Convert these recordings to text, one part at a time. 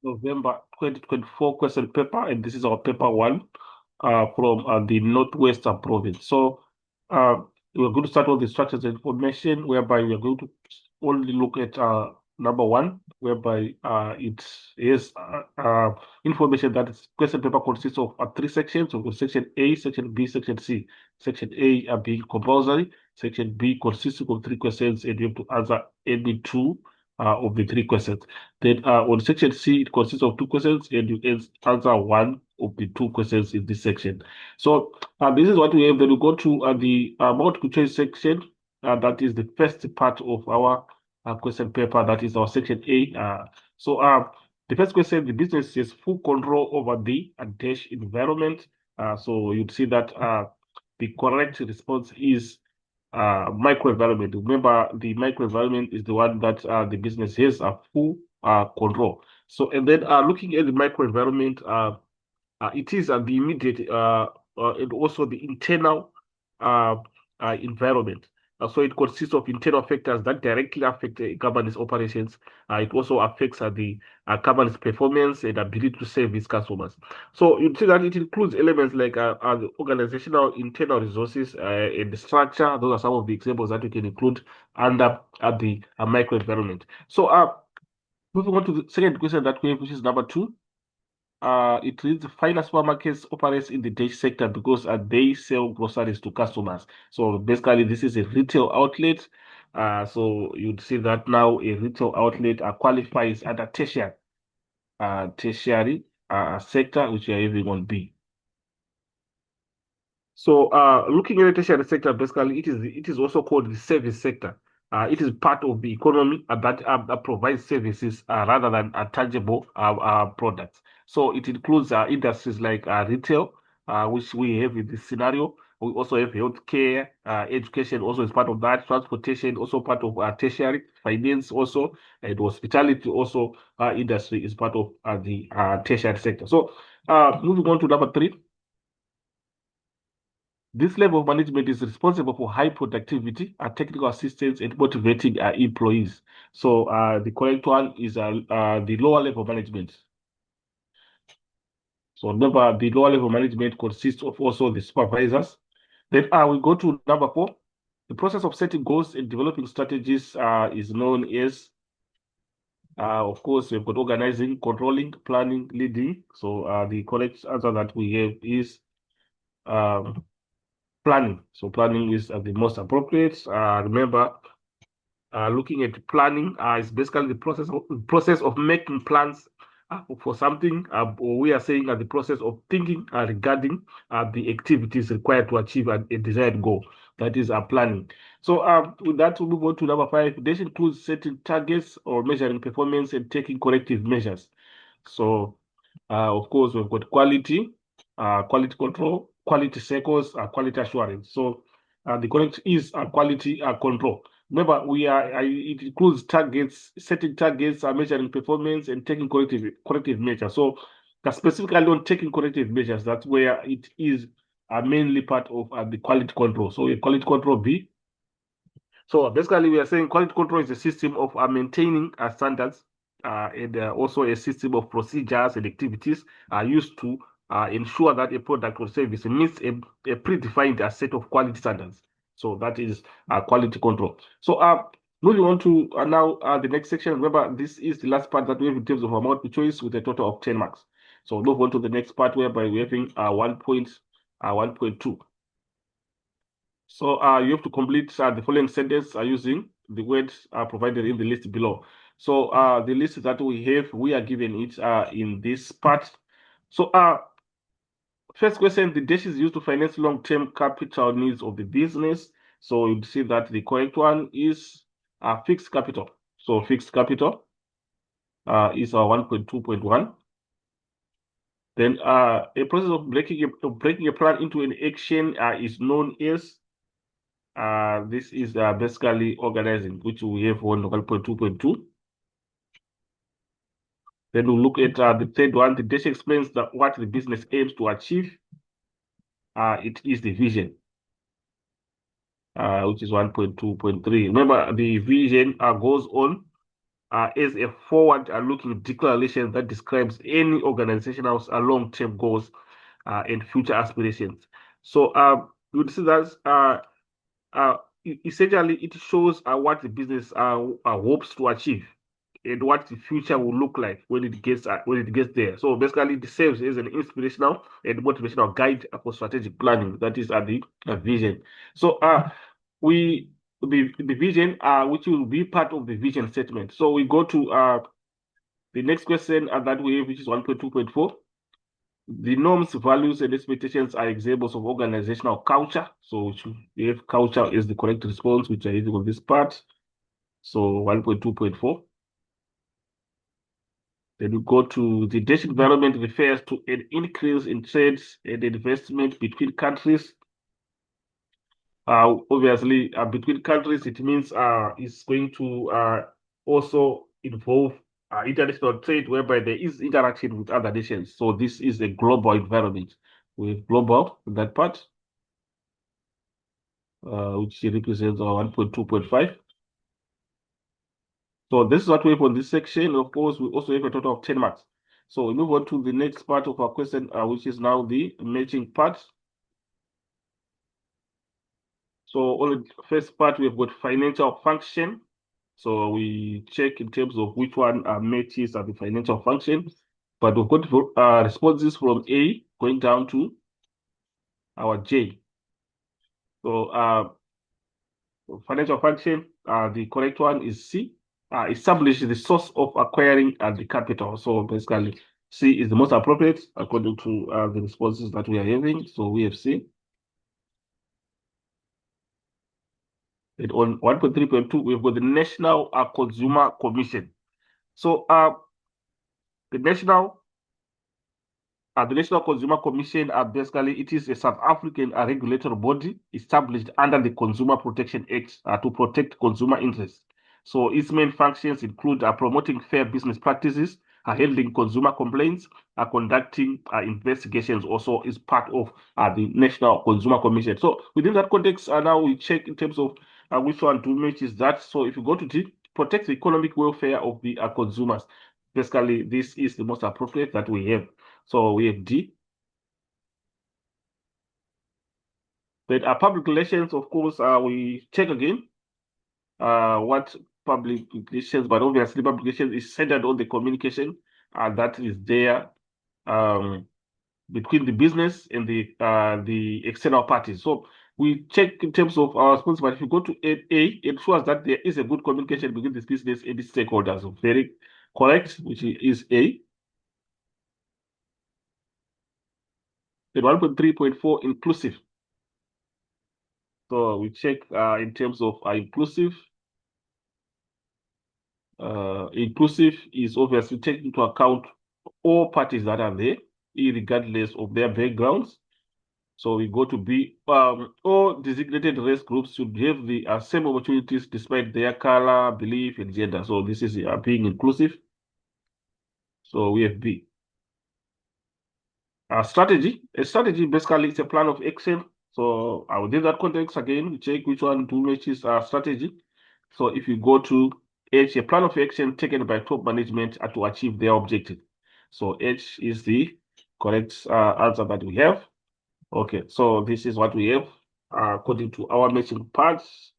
November 2024 question paper, and this is our paper one from the Northwestern province. So uh, we're going to start with the structures and information, whereby we are going to only look at number one, whereby it is information that is question paper consists of three sections. So section A, section B, section C. Section A being compulsory, section B consisting of three questions, and you have to answer any two of the three questions. Then on section C, it consists of two questions, and you answer one of the two questions in this section. So this is what we have. Then we go to the multiple choice section. That is the first part of our question paper. That is our section A. So the first question: the business has full control over the dash environment. So you'd see that the correct response is microenvironment. Remember, the microenvironment is the one that the business has a full control. So, and then looking at the microenvironment, it is the immediate and also the internal uh, environment. So it consists of internal factors that directly affect the company's operations. It also affects the company's performance and ability to serve its customers. So you see that it includes elements like the organizational internal resources and the structure. Those are some of the examples that we can include under the microenvironment. So moving on to the second question that we have, which is number two. It reads finance supermarkets operates in the dash sector because they sell groceries to customers. So basically, this is a retail outlet. So you'd see that now a retail outlet qualifies under tertiary sector, which we are having on B. So, looking at the tertiary sector, basically, it is also called the service sector. It is part of the economy that provides services rather than tangible products. So, it includes industries like retail, which we have in this scenario. We also have healthcare, education also is part of that. Transportation also part of tertiary. Finance also, and hospitality also industry is part of the tertiary sector. So, moving on to number three. This level of management is responsible for high productivity, technical assistance, and motivating employees. So the correct one is the lower level management. So remember, the lower level management consists of also the supervisors. Then we go to number four. The process of setting goals and developing strategies is known as, of course, we've got organizing, controlling, planning, leading. So the correct answer that we have is um, planning. So planning is the most appropriate. Remember, looking at planning is basically the process of making plans for something, or we are saying the process of thinking regarding the activities required to achieve a desired goal. That is planning. So with that, we move on to number five. This includes setting targets or measuring performance and taking corrective measures. So, of course, we've got quality, quality control, quality cycles, quality assurance. So, the correct is quality control. Remember, it includes targets, setting targets, measuring performance, and taking corrective measures. So, specifically on taking corrective measures, that's where it is mainly part of the quality control. So, a quality control B. So basically, we are saying quality control is a system of maintaining standards and also a system of procedures and activities used to ensure that a product or service meets a predefined set of quality standards. So that is quality control. So moving on to now the next section. Remember, this is the last part that we have in terms of our multiple choice with a total of 10 marks. So move on to the next part whereby we're having 1.2. So you have to complete the following sentence using the words provided in the list below. So the list that we have, we are given it in this part. So first question, the dash is used to finance long-term capital needs of the business. So you'd see that the correct one is fixed capital. So fixed capital is 1.2.1. Then a process of breaking a plan into an action is known as this is basically organizing, which we have on 1.2.2. Then we'll look at the third one. The dash explains what the business aims to achieve. It is the vision, which is 1.2.3. Remember, the vision goes on as a forward-looking declaration that describes any organization's long-term goals and future aspirations. So you would see that uh, essentially it shows what the business hopes to achieve and what the future will look like when it gets there. So basically, it serves as an inspirational and motivational guide for strategic planning. That is the vision. So we the vision which will be part of the vision statement. So we go to the next question that we have, which is 1.2.4. The norms, values, and expectations are examples of organizational culture. So we have culture is the correct response, which are using on this part. So 1.2.4. Then we go to the Dutch environment refers to an increase in trades and investment between countries. Obviously, between countries, it means it's going to also involve international trade, whereby there is interaction with other nations. So this is a global environment. We have global in that part, which represents our 1.2.5. So this is what we have on this section. Of course, we also have a total of 10 marks. So we move on to the next part of our question, which is now the matching part. So on the first part, we've got financial function. So we check in terms of which one matches the financial function. But we've got responses from A going down to our J. So financial function, the correct one is C. Establish the source of acquiring the capital. So basically, C is the most appropriate according to the responses that we are having. So we have C. And on 1.3.2, we've got the National Consumer Commission. So the National Consumer Commission, basically, it is a South African regulatory body established under the Consumer Protection Act to protect consumer interests. So its main functions include promoting fair business practices, handling consumer complaints, conducting investigations. Also, is part of the National Consumer Commission. So within that context, now we check in terms of which one to match is that. So if you go to D, protect the economic welfare of the consumers. Basically, this is the most appropriate that we have. So we have D. But public relations, of course, we check again what public relations, but obviously public relations is centered on the communication that is there between the business and the external parties. So we check in terms of our response, but if you go to A, it shows that there is a good communication between this business and the stakeholders. So very correct, which is A. Then 1.3.4, inclusive. So we check in terms of inclusive. Inclusive is obviously taking into account all parties that are there, regardless of their backgrounds. So we go to B. All designated race groups should have the same opportunities despite their color, belief, and gender. So this is being inclusive. So we have B. Strategy. A strategy basically is a plan of action. So within that context, again, we check which one to matches strategy. So if you go to H, a plan of action taken by top management to achieve their objective. So H is the correct answer that we have. Okay, so this is what we have according to our matching parts.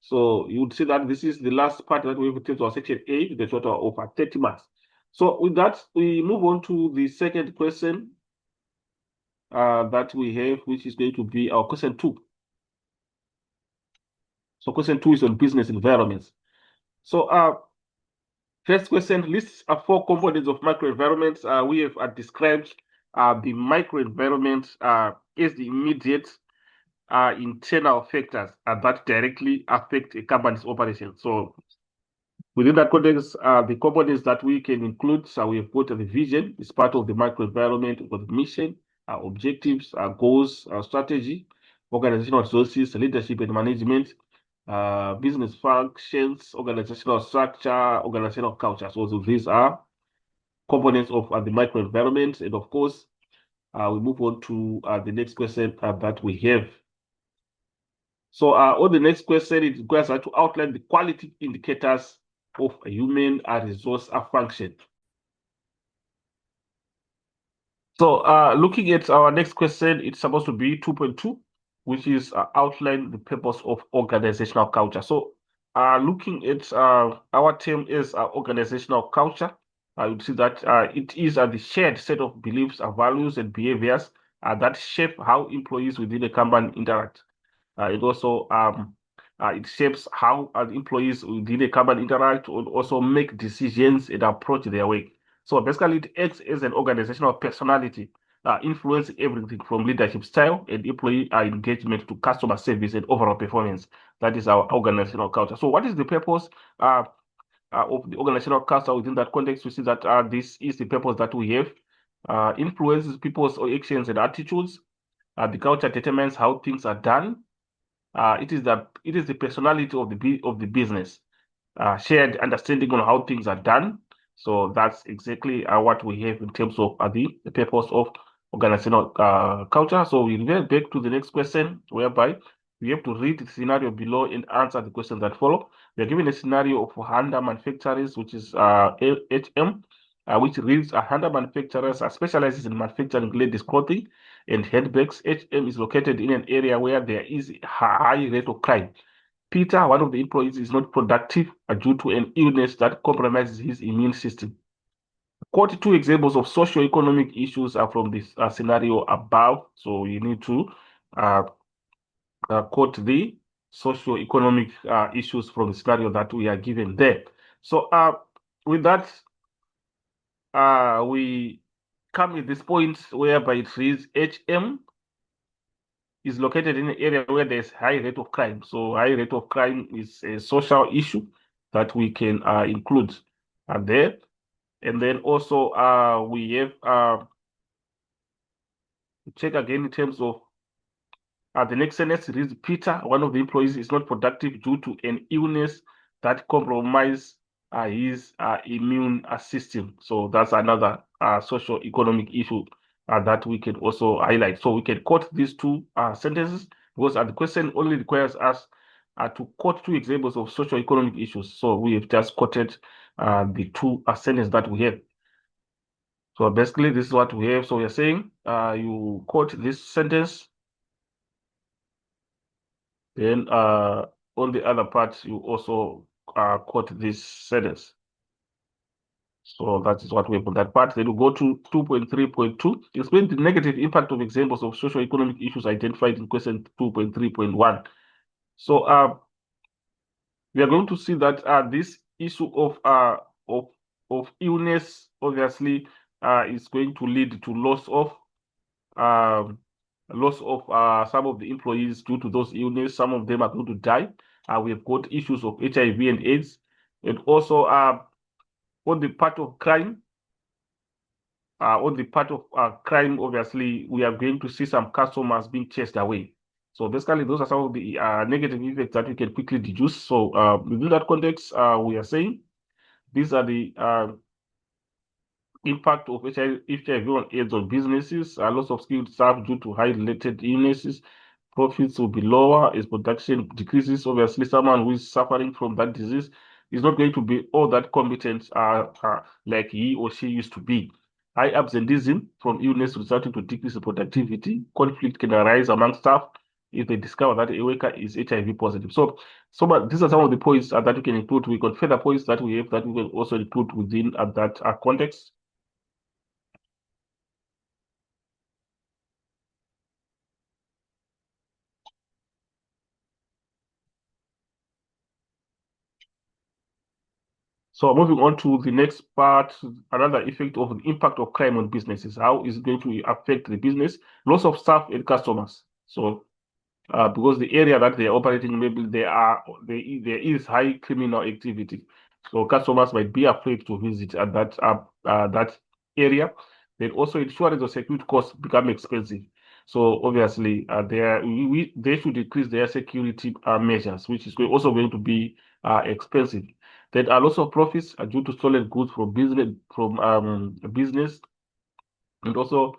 So you would see that this is the last part that we have to our section A, the total of 30 marks. So with that, we move on to the second question that we have, which is going to be our question 2. So question 2 is on business environments. So first question lists 4 components of microenvironments. We have described the microenvironment as the immediate internal factors that directly affect a company's operation. So within that context, the components that we can include, so we have got the vision, is part of the microenvironment, with mission, objectives, goals, strategy, organizational resources, leadership and management, business functions, organizational structure, organizational culture. So these are components of the microenvironment. And of course, we move on to the next question that we have. So on the next question, it requires us to outline the quality indicators of a human resource function. So looking at our next question, it's supposed to be 2.2, which is outline the purpose of organizational culture. So looking at our term is organizational culture, I would see that it is the shared set of beliefs, values, and behaviors that shape how employees within a company interact. It also it shapes how the employees within a company interact and also make decisions and approach their work. So basically, it acts as an organizational personality, influencing everything from leadership style and employee engagement to customer service and overall performance. That is our organizational culture. So, what is the purpose of the organizational culture within that context? We see that this is the purpose that we have. Influences people's actions and attitudes. The culture determines how things are done. It is the personality of the business, shared understanding on how things are done. So that's exactly what we have in terms of the purpose of organizational culture. So we revert back to the next question, whereby we have to read the scenario below and answer the questions that follow. We are given a scenario of Honda manufacturers, which is HM, which reads Honda manufacturers specializes in manufacturing ladies clothing and handbags. HM is located in an area where there is a high rate of crime. Peter, one of the employees, is not productive due to an illness that compromises his immune system. Quote two examples of socio-economic issues are from this scenario above. So you need to uh, quote the socio-economic issues from the scenario that we are given there. So with that, we come to this point whereby it reads HM is located in an area where there's high rate of crime. So high rate of crime is a social issue that we can include there. And then also we have check again in terms of the next sentence reads Peter, one of the employees, is not productive due to an illness that compromises his immune system. So that's another socio-economic issue that we can also highlight. So we can quote these two sentences because the question only requires us to quote two examples of socio-economic issues. So we have just quoted the two sentences that we have. So basically, this is what we have. So we are saying you quote this sentence. Then on the other part, you also quote this sentence. So that is what we have on that part. Then we go to 2.3.2. Explain the negative impact of examples of socio-economic issues identified in question 2.3.1. So we are going to see that this issue of illness obviously is going to lead to um, loss of some of the employees due to those illness. Some of them are going to die. We have got issues of HIV and AIDS, and also on the part of crime. Obviously, we are going to see some customers being chased away. So basically, those are some of the negative effects that we can quickly deduce. So within that context, we are saying these are the impact of HIV on AIDS on businesses, loss of skilled staff due to high related illnesses, profits will be lower as production decreases. Obviously, someone who is suffering from that disease is not going to be all that competent like he or she used to be. High absenteeism from illness resulting to decrease in productivity. Conflict can arise among staff if they discover that a worker is HIV positive. So these are some of the points that we can include. We got further points that we have that we can also include within that context. So moving on to the next part, another effect of the impact of crime on businesses. How is it going to affect the business? Loss of staff and customers. So because the area that they are operating, maybe there is high criminal activity. So customers might be afraid to visit at that area. Then also insurance or security costs become expensive. So obviously, they should increase their security measures, which is also going to be expensive. Then a loss of profits are due to stolen goods from business, and also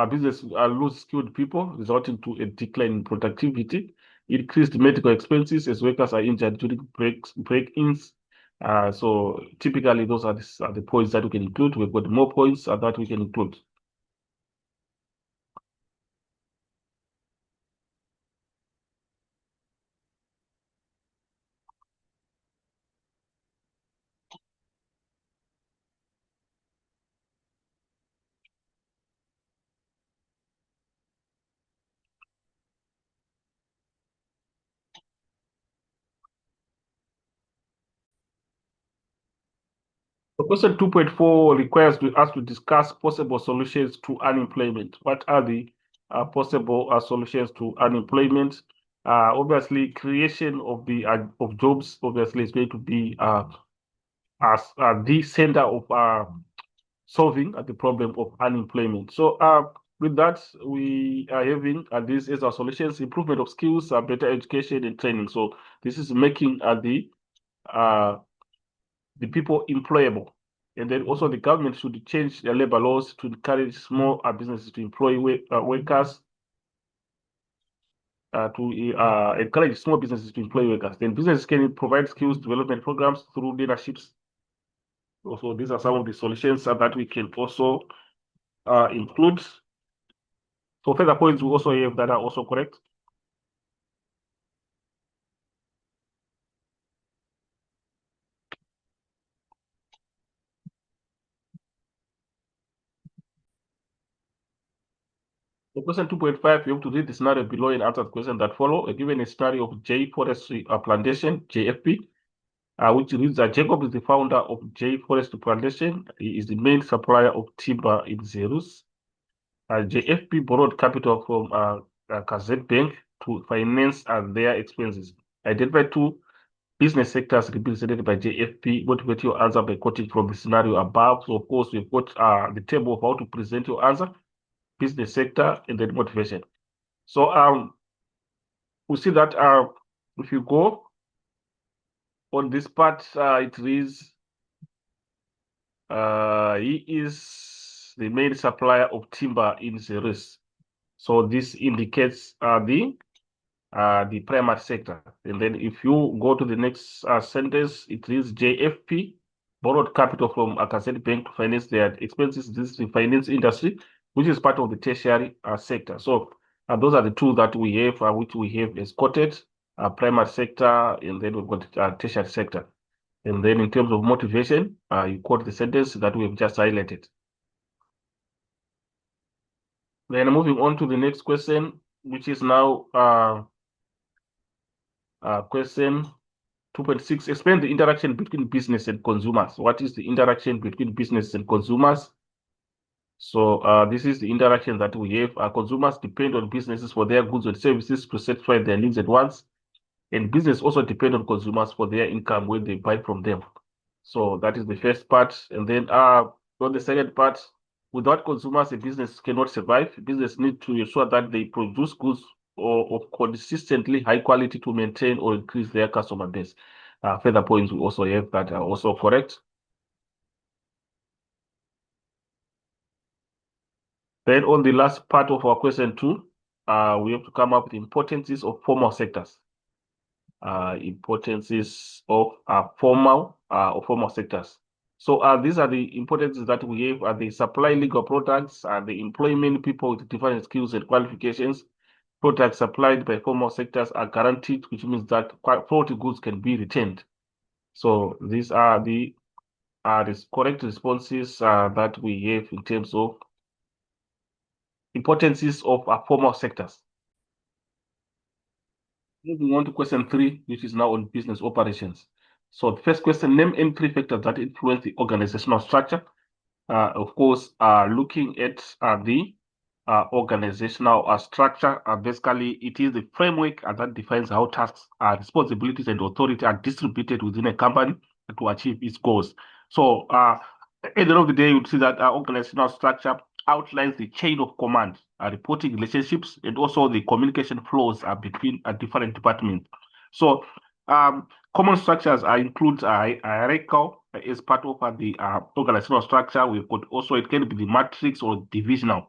business lose skilled people, resulting to a decline in productivity, increased medical expenses as workers are injured during break-ins, So typically those are the points that we can include. We've got more points that we can include. So question 2.4 requires us to discuss possible solutions to unemployment. What are the possible solutions to unemployment? Obviously, creation of jobs obviously is going to be as the center of solving the problem of unemployment. So with that, we are having these as our solutions: improvement of skills, better education and training. So this is making uh, the people employable. And then also the government should change their labor laws to encourage small businesses to employ workers, to encourage small businesses to employ workers. Then businesses can provide skills development programs through leaderships. Also, these are some of the solutions that we can also include. So further points we also have that are also correct. So question 2.5, you have to read the scenario below and answer the question that follow. Given a scenario of J Forestry Plantation, JFP, which reads that Jacob is the founder of J Forest Plantation. He is the main supplier of timber in Zerus. JFP borrowed capital from KZ Bank to finance their expenses. Identify two business sectors represented by JFP. Motivate your answer by quoting from the scenario above. So, of course, we've got the table of how to present your answer, business sector, and then motivation. So, we see that if you go on this part, it reads he is the main supplier of timber in Ceres. So this indicates the primary sector. And then if you go to the next sentence, it reads JFP borrowed capital from Akazet Bank to finance their expenses. This is the finance industry, which is part of the tertiary sector. So those are the two that we have, which we have as quoted, primary sector, and then we've got tertiary sector. And then in terms of motivation, you quote the sentence that we have just highlighted. Then moving on to the next question, which is now question 2.6. Explain the interaction between business and consumers. What is the interaction between business and consumers? So this is the interaction that we have. Consumers depend on businesses for their goods and services to satisfy their needs and wants. And business also depend on consumers for their income when they buy from them. So that is the first part. And then on the second part, without consumers, a business cannot survive. Business need to ensure that they produce goods of consistently high quality to maintain or increase their customer base. Further points we also have that are also correct. Then on the last part of our question two, we have to come up with the importances of formal sectors. Importances of formal sectors. So these are the importances that we have. They supply legal products, the employment people with different skills and qualifications. Products supplied by formal sectors are guaranteed, which means that faulty goods can be returned. So these are the correct responses that we have in terms of importances of formal sectors. Moving on to question 3, which is now on business operations. So the first question, name any 3 factors that influence the organizational structure. Of course, looking at the organizational structure, basically it is the framework that defines how tasks, responsibilities, and authority are distributed within a company to achieve its goals. So at the end of the day, you'd see that our organizational structure outlines the chain of command, reporting relationships, and also the communication flows between different departments. So common structures include hierarchical as part of the organizational structure. We've got also, it can be the matrix or divisional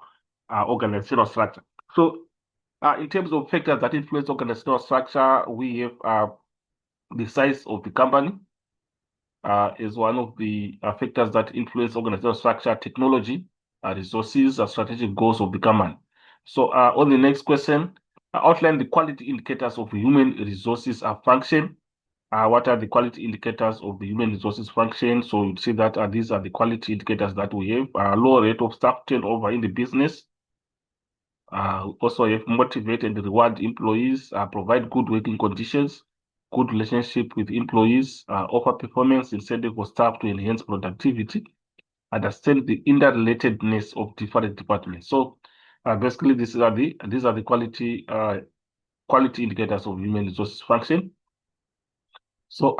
organizational structure. So in terms of factors that influence organizational structure, we have the size of the company, is one of the factors that influence organizational structure, technology, resources, and strategic goals of the company. So on the next question, outline the quality indicators of human resources function. What are the quality indicators of the human resources function? So you'd see that these are the quality indicators that we have. Low rate of staff turnover in the business. Also have motivate and reward employees, provide good working conditions, good relationship with employees, offer performance incentive for staff to enhance productivity, understand the interrelatedness of different departments. So basically, these are the quality indicators of human resources function. So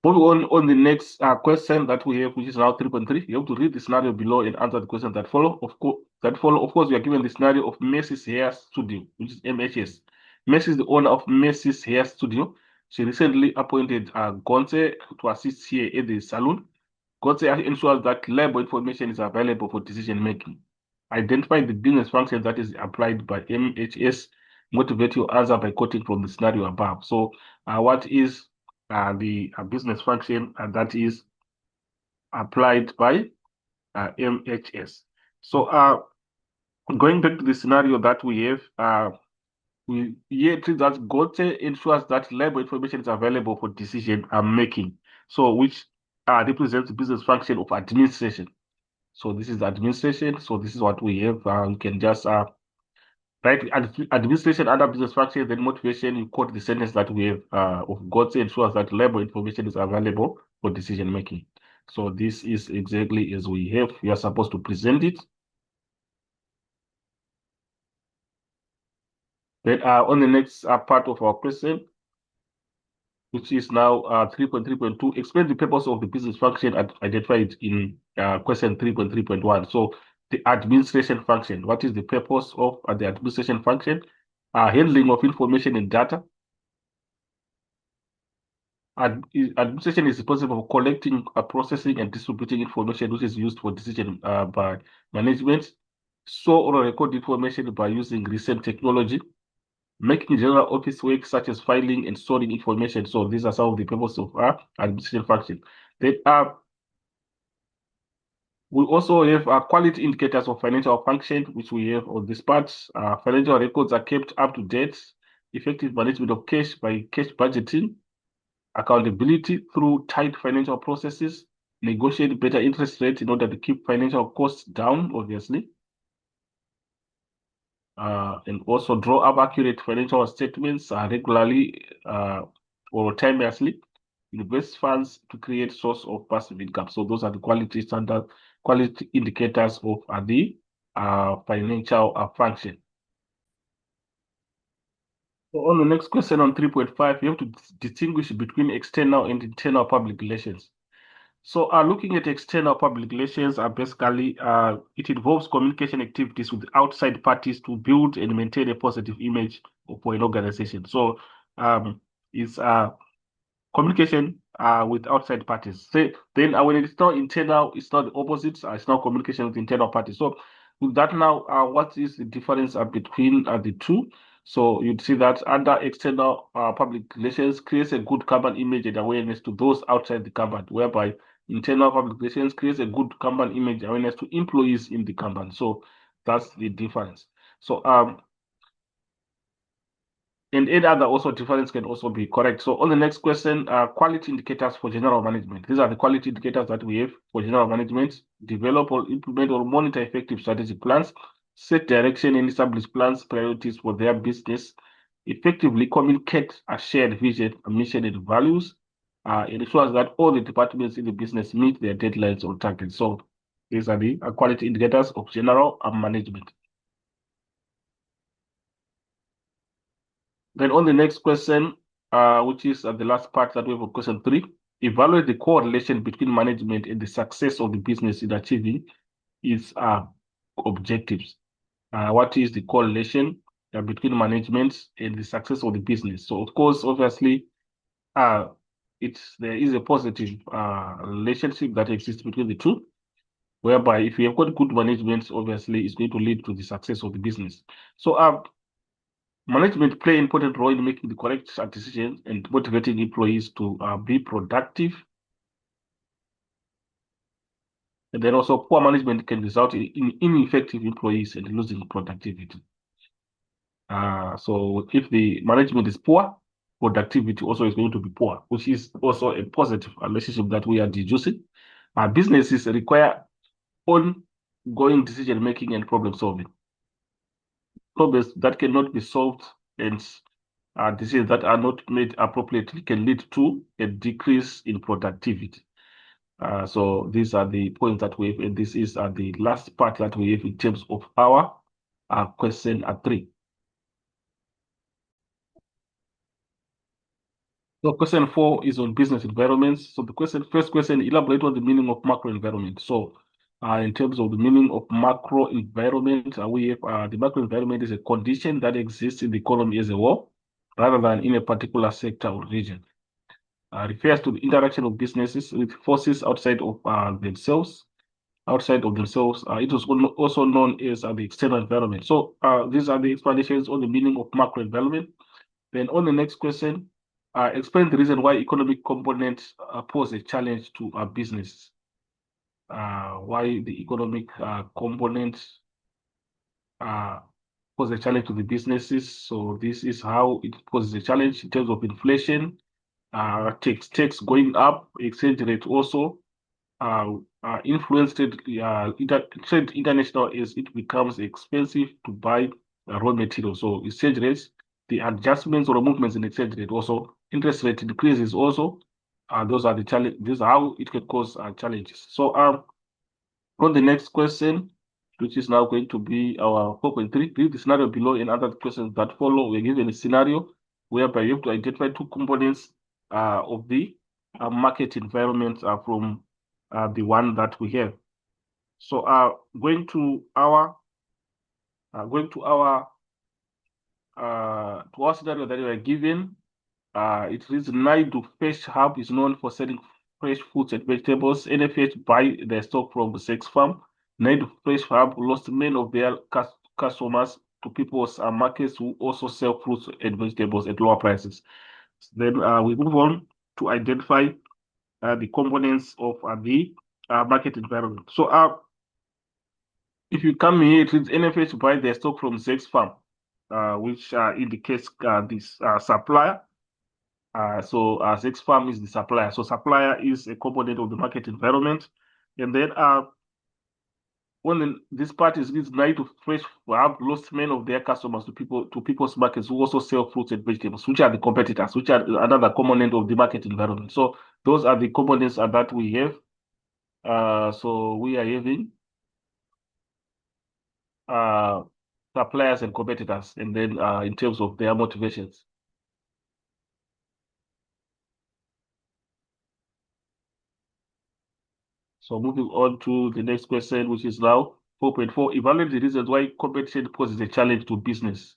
moving on the next question that we have, which is now 3.3, you have to read the scenario below and answer the questions that follow. Of course, we are given the scenario of Macy's Hair Studio, which is MHS. Macy is the owner of Macy's Hair Studio. She recently appointed Gonze to assist here at the salon. Gonze ensures that labor information is available for decision making. Identify the business function that is applied by MHS. Motivate your answer by quoting from the scenario above. So, what is the business function that is applied by MHS? So, going back to the scenario that we have, we here treat that Gote ensures that labor information is available for decision making. So, which represents the business function of administration. So, this is administration. So, this is what we have. We can just right, administration under business function, then motivation, you quote the sentence that we have of God ensures that labor information is available for decision making. So this is exactly as we have. You are supposed to present it. Then on the next part of our question, which is now 3.3.2, explain the purpose of the business function identified in question 3.3.1. So the administration function, what is the purpose of the administration function? Handling of information and data. Administration is responsible for collecting, processing, and distributing information which is used for decision by management. Store or record information by using recent technology. Making general office work such as filing and storing information. So these are some of the purposes of administration function. Then we also have quality indicators of financial function, which we have on this part. Financial records are kept up to date. Effective management of cash by cash budgeting. Accountability through tight financial processes, negotiate better interest rates in order to keep financial costs down, obviously, and also draw up accurate financial statements regularly or timelessly. Invest funds to create source of passive income. So those are the quality indicators of the financial function. So on the next question on 3.5, you have to distinguish between external and internal public relations. So looking at external public relations, basically it involves communication activities with outside parties to build and maintain a positive image for an organization. So it's communication with outside parties. Then when it's not internal, it's not the opposite. It's not communication with internal parties. So with that now, what is the difference between the two? So you'd see that under external public relations creates a good company image and awareness to those outside the company, whereby internal public relations creates a good company image and awareness to employees in the company. So that's the difference. So and any other also difference can also be correct. So on the next question, quality indicators for general management. These are the quality indicators that we have for general management. Develop or implement or monitor effective strategic plans, set direction and establish plans, priorities for their business, effectively communicate a shared vision, a mission and values, and ensures that all the departments in the business meet their deadlines or targets. So these are the quality indicators of general management. Then on the next question, which is the last part that we have for question 3, evaluate the correlation between management and the success of the business in achieving its objectives. What is the correlation between management and the success of the business? So of course, obviously, there is a positive relationship that exists between the two, whereby if you have got good management, obviously, it's going to lead to the success of the business. So Management play an important role in making the correct decisions and motivating employees to be productive. And then also poor management can result in ineffective employees and losing productivity. So if the management is poor, productivity also is going to be poor, which is also a positive relationship that we are deducing. Businesses require ongoing decision making and problem solving. Problems that cannot be solved and decisions that are not made appropriately can lead to a decrease in productivity. So these are the points that we have, and this is the last part that we have in terms of our question 3. So question 4 is on business environments. So the first question, elaborate on the meaning of macro environment. So in terms of the meaning of macro environment, we have the macro environment is a condition that exists in the economy as a whole, rather than in a particular sector or region. Refers to the interaction of businesses with forces outside of themselves. It was also known as the external environment. So these are the explanations on the meaning of macro environment. Then on the next question, explain the reason why economic components pose a challenge to our business. Why the economic components pose a challenge to the businesses. So this is how it poses a challenge in terms of inflation, tax going up, exchange rate also influence trade international as it becomes expensive to buy raw materials. So exchange rates, the adjustments or movements in exchange rate also, interest rate increases also. Those are the challenge. This is how it can cause challenges. So on the next question, which is now going to be our 4.3, read the scenario below and other questions that follow. We're given a scenario whereby you have to identify two components of the market environment from the one that we have. So going to our scenario that we are given, it is Naidu Fresh Hub is known for selling fresh fruits and vegetables. NFH buy their stock from the Sex Farm. Naidu Fresh Hub lost many of their customers to people's markets who also sell fruits and vegetables at lower prices. Then we move on to identify the components of the market environment. So if you come here, it is NFH buy their stock from Sex Farm, which indicates this supplier. So Sex Farm is the supplier. So supplier is a component of the market environment. And then when this part is night to fresh have lost many of their customers to people's markets who also sell fruits and vegetables, which are the competitors, which are another component of the market environment. So those are the components that we have. So we are having suppliers and competitors, and then in terms of their motivations. So moving on to the next question, which is now 4.4. Evaluate the reasons why competition poses a challenge to business.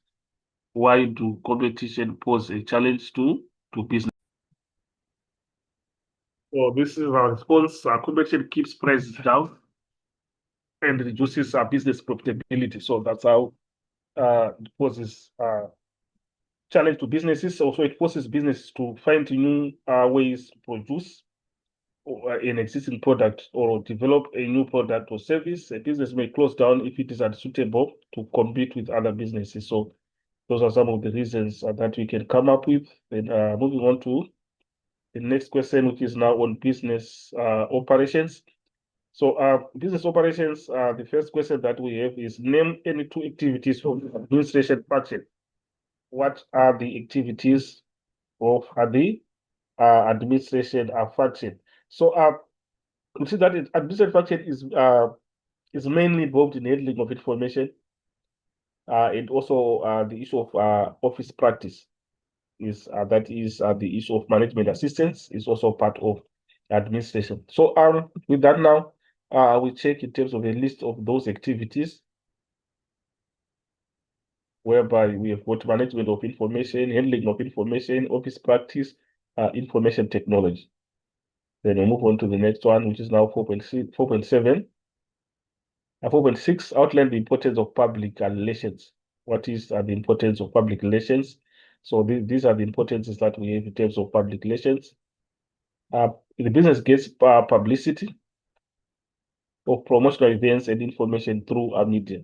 Why do competition pose a challenge to business? So this is our response. Competition keeps prices down and reduces business profitability. So that's how it poses challenge to businesses. Also, it forces businesses to find new ways to produce an existing product or develop a new product or service. A business may close down if it is unsuitable to compete with other businesses. So those are some of the reasons that we can come up with. Then moving on to the next question, which is now on business operations. So business operations, the first question that we have is name any two activities of administration function. What are the activities of the administration function? So we see that administration function is mainly involved in handling of information and also the issue of office practice is the issue of management assistance is also part of administration. So with that now, we check in terms of a list of those activities whereby we have got management of information, handling of information, office practice, information technology. Then we move on to the next one, which is now 4.7. 4.6 outline the importance of public relations. what is the importance of public relations. So these are the importances that we have in terms of public relations. The business gets publicity of promotional events and information through our media.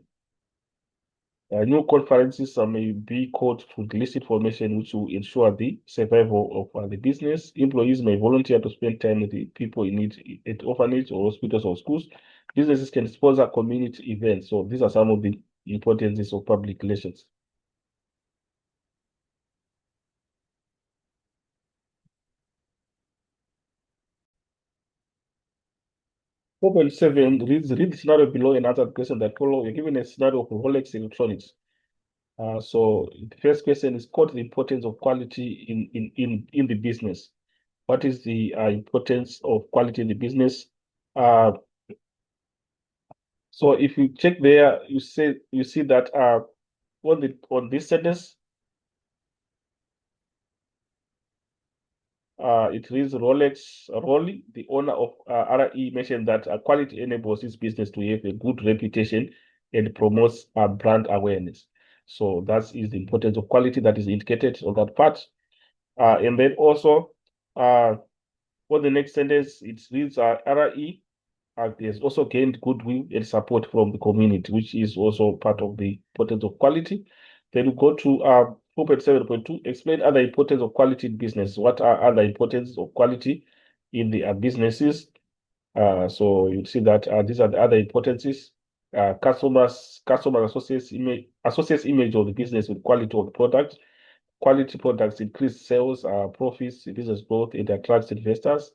New conferences may be called to release information which will ensure the survival of the business. Employees may volunteer to spend time with the people in need at orphanages or hospitals or schools. Businesses can sponsor community events. So these are some of the importances of public relations. 4.7 read the scenario below and answer the question that follow. You're given a scenario of Rolex Electronics. So the first question is, quote the importance of quality in the business. What is the importance of quality in the business? Uh, so if you check there, you see that on this sentence, it reads Rolex Rolly, the owner of RE, mentioned that quality enables his business to have a good reputation and promotes brand awareness. So that is the importance of quality that is indicated on that part. And then also, for the next sentence, it reads RE has also gained goodwill and support from the community, which is also part of the importance of quality. Then we go to 4.7.2, explain other importance of quality in business. What are other importance of quality in the businesses? So you see that these are the other importances. Customer associates image of the business with quality of the product. Quality products increase sales, profits, business growth, it attracts investors.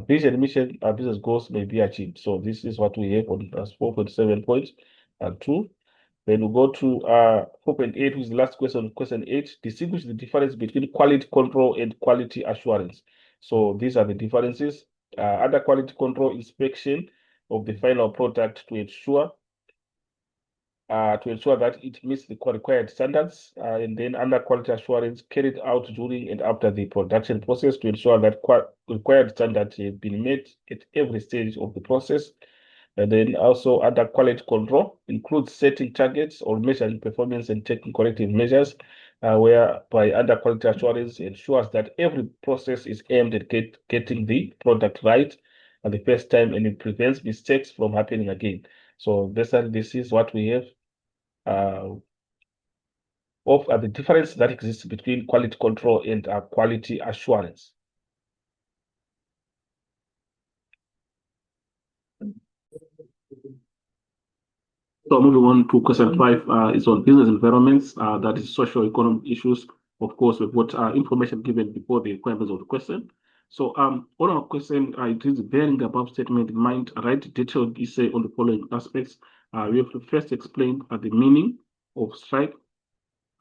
Vision, mission, business goals may be achieved. So this is what we have on 4.7.2. Then we go to 4.8, which is the last question, question 8. Distinguish the difference between quality control and quality assurance. So these are the differences. Under quality control, inspection of the final product to ensure that it meets the required standards, and then under quality assurance carried out during and after the production process to ensure that required standards have been met at every stage of the process. And then also under quality control includes setting targets or measuring performance and taking corrective measures, whereby under quality assurance ensures that every process is aimed at getting the product right at the first time, and it prevents mistakes from happening again. So basically, this is what we have uh, of the difference that exists between quality control and quality assurance. So moving on to question 5 is on business environments, that is socio-economic issues. Of course, we've got information given before the requirements of the question. So on our question, it is bearing the above statement in mind, write detailed essay on the following aspects. We have to first explain the meaning of strikes,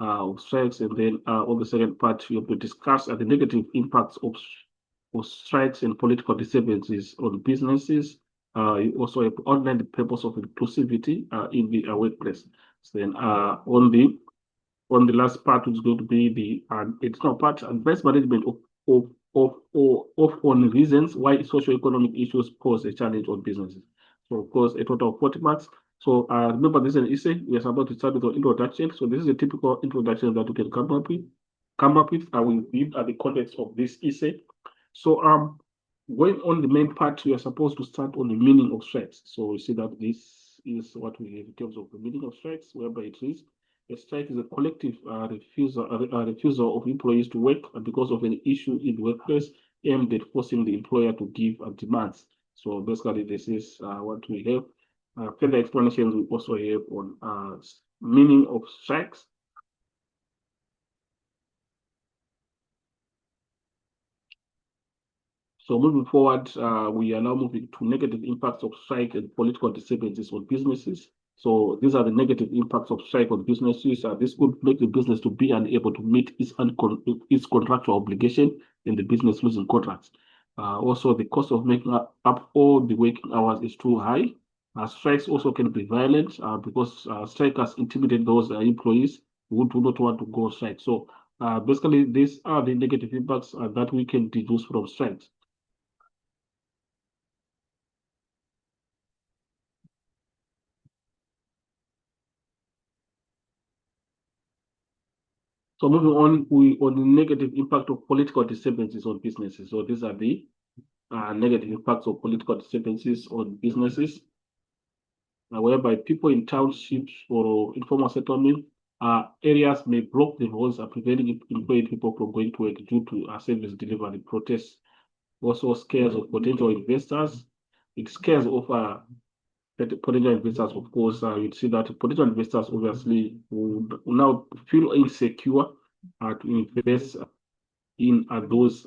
and then on the second part, we have to discuss the negative impacts of strikes and political disturbances on businesses. You also have to outline the purpose of inclusivity in the workplace. So then on the last part, which is going to be the additional part, advanced management of on reasons why socio-economic issues pose a challenge on businesses. So, of course, a total of 40 marks. So, remember, this is an essay. We are about to start with an introduction. So, this is a typical introduction that you can come up with. I will read at the context of this essay. So, going on the main part, we are supposed to start on the meaning of strikes. So, we see that this is what we have in terms of the meaning of strikes, whereby it is a strike is a collective refusal of employees to work because of an issue in the workplace aimed at forcing the employer to give demands. So basically, this is what we have. Further explanations we also have on meaning of strikes. So moving forward, we are now moving to negative impacts of strike and political disturbances on businesses. So these are the negative impacts of strike on businesses. This could make the business to be unable to meet its contractual obligation and the business losing contracts. Also, the cost of making up all the working hours is too high. Strikes also can be violent because strikers intimidate those employees who do not want to go on strike. So basically, these are the negative impacts that we can deduce from strikes. So moving on, we on the negative impact of political disturbances on businesses. So these are the negative impacts of political disturbances on businesses, whereby people in townships or informal settlement areas may block the roads, preventing employed people from going to work due to service delivery protests. Also, scares of potential investors. It scares of potential investors, of course. You'd see that potential investors obviously will now feel insecure to invest in those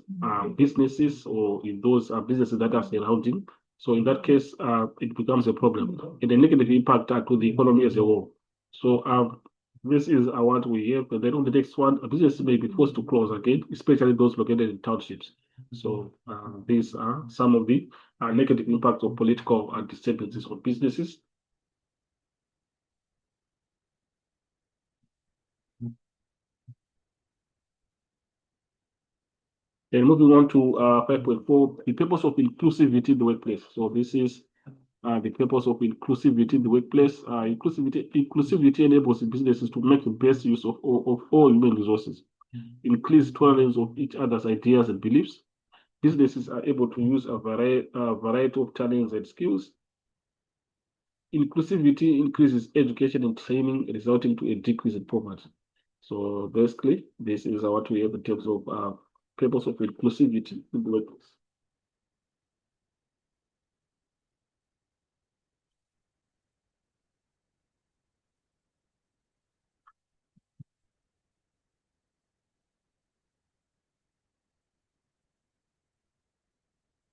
businesses or in those businesses that are surrounding. So in that case, it becomes a problem and a negative impact to the economy as a whole. So this is what we have. And then on the next one, a business may be forced to close again, especially those located in townships. So these are some of the negative impacts of political disturbances on businesses. Then moving on to 5.4, the purpose of inclusivity in the workplace. So this is the purpose of inclusivity in the workplace. Inclusivity enables businesses to make the best use of all human resources, increase tolerance of each other's ideas and beliefs. Businesses are able to use a variety of talents and skills. Inclusivity increases education and training, resulting to a decrease in poverty. So basically, this is what we have in terms of purpose of inclusivity in the workplace.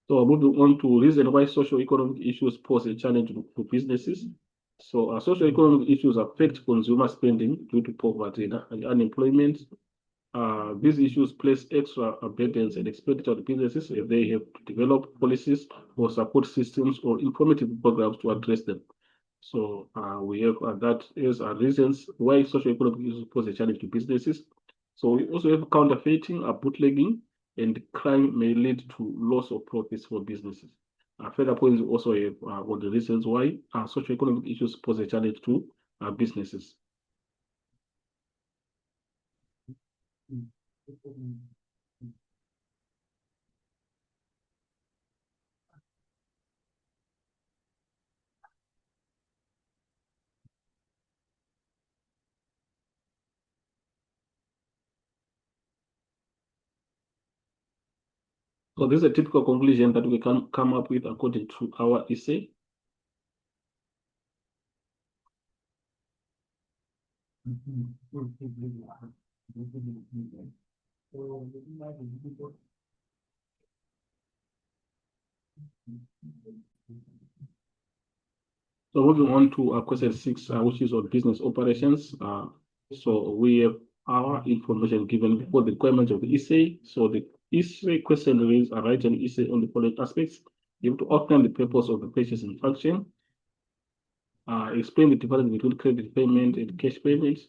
So moving on to reason why socio-economic issues pose a challenge to businesses. So socio-economic issues affect consumer spending due to poverty and unemployment. These issues place extra burdens and expenditure on businesses if they have to develop policies or support systems or informative programs to address them. So we have that is reasons why socio-economic issues pose a challenge to businesses. So we also have counterfeiting, bootlegging, and crime may lead to loss of profits for businesses. Further points we also have on the reasons why socio-economic issues pose a challenge to businesses. So this is a typical conclusion that we can come up with according to our essay. So moving on to question 6, which is on business operations. So we have our information given before the requirements of the essay. So the essay question reads, write an essay on the following aspects. You have to outline the purpose of the purchasing function, explain the difference between credit payment and cash payments,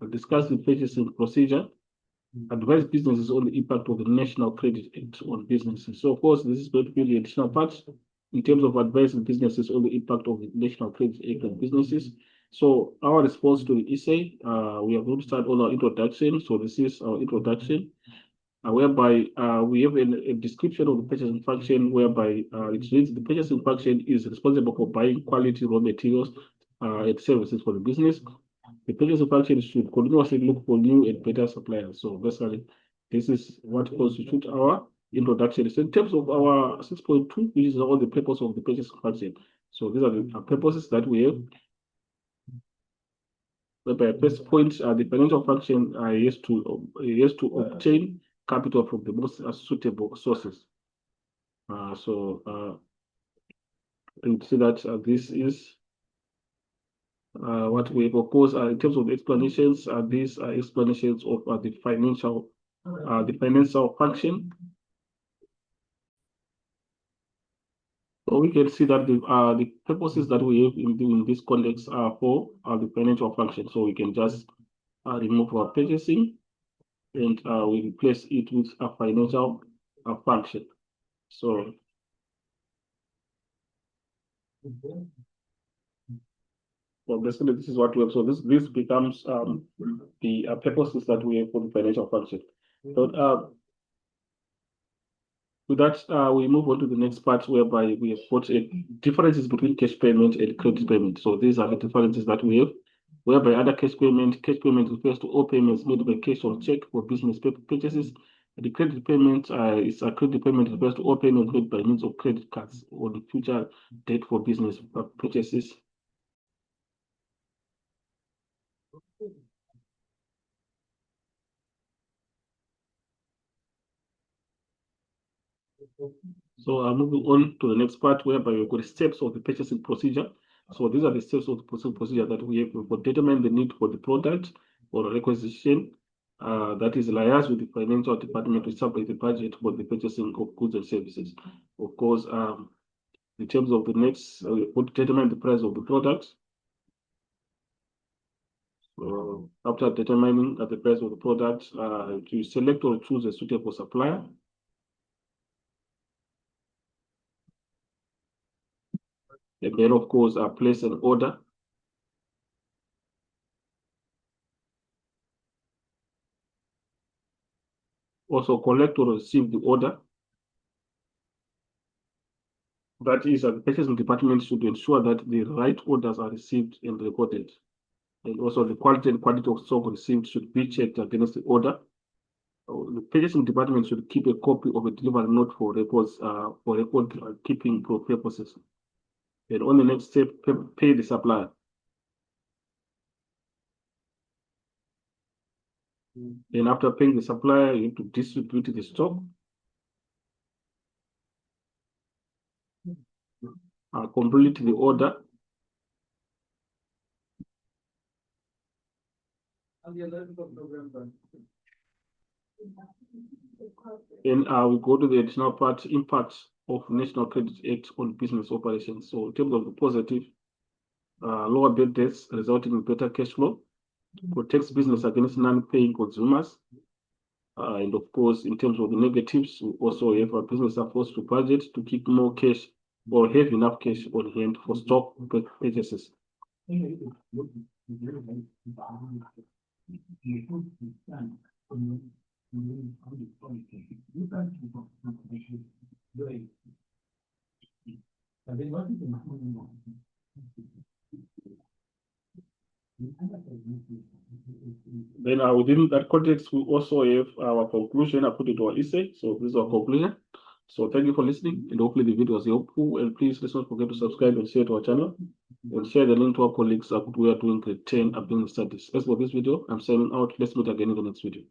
discuss the purchasing procedure, advise businesses on the impact of the National Credit Act on businesses. So of course, this is going to be the additional part in terms of advising businesses on the impact of the National Credit Act on businesses. So our response to the essay, we are going to start on our introduction. So this is our introduction, whereby we have a description of the purchasing function, whereby it reads the purchasing function is responsible for buying quality raw materials and services for the business. The purchasing function should continuously look for new and better suppliers. So basically, this is what constitutes our introduction. So in terms of our 6.2, which is all the purpose of the purchasing function. So these are the purposes that we have. Whereby first point, the financial function is to obtain capital from the most suitable sources. You see that this is what we propose in terms of the explanations. These are explanations of the financial function. So we can see that the purposes that we have in this context are for the financial function. So we can just remove our purchasing and we replace it with a financial function. Well, basically, this is what we have. So this becomes the purposes that we have for the financial function. So with that, we move on to the next part whereby we have got differences between cash payment and credit payment. So these are the differences that we have. Whereby under cash payment refers to all payments made by cash or check for business purchases. The credit payment is a credit payment refers to all payments made by means of credit cards or the future debt for business purchases. So moving on to the next part whereby we've got the steps of the purchasing procedure. So these are the steps of the purchasing procedure that we have for determine the need for the product or requisition. That is liaise with the financial department to establish the budget for the purchasing of goods and services. Of course, in terms of the next, we would determine the price of the product. So after determining the price of the product, to select or choose a suitable supplier. And then, of course, place an order. Also collect or receive the order. That is, the purchasing department should ensure that the right orders are received and recorded. And also the quality and quantity of stock received should be checked against the order. The purchasing department should keep a copy of a delivery note for records, for record keeping purposes. And on the next step, pay the supplier. Then after paying the supplier, you have to distribute the stock. Complete the order. And we go to the additional part, impact of National Credit Act on business operations. So in terms of the positive, lower bad debts resulting in better cash flow, protects business against non-paying consumers. And of course, in terms of the negatives, we also have a business are forced to budget to keep more cash or have enough cash on hand for stock purchases. Then within that context, we also have our conclusion. I put it to our essay. So this is our conclusion. So thank you for listening, and hopefully the video was helpful. And please let's not forget to subscribe and share to our channel, and share the link to our colleagues that we are doing grade 10 business studies. As for this video, I'm signing out. Let's meet again in the next video.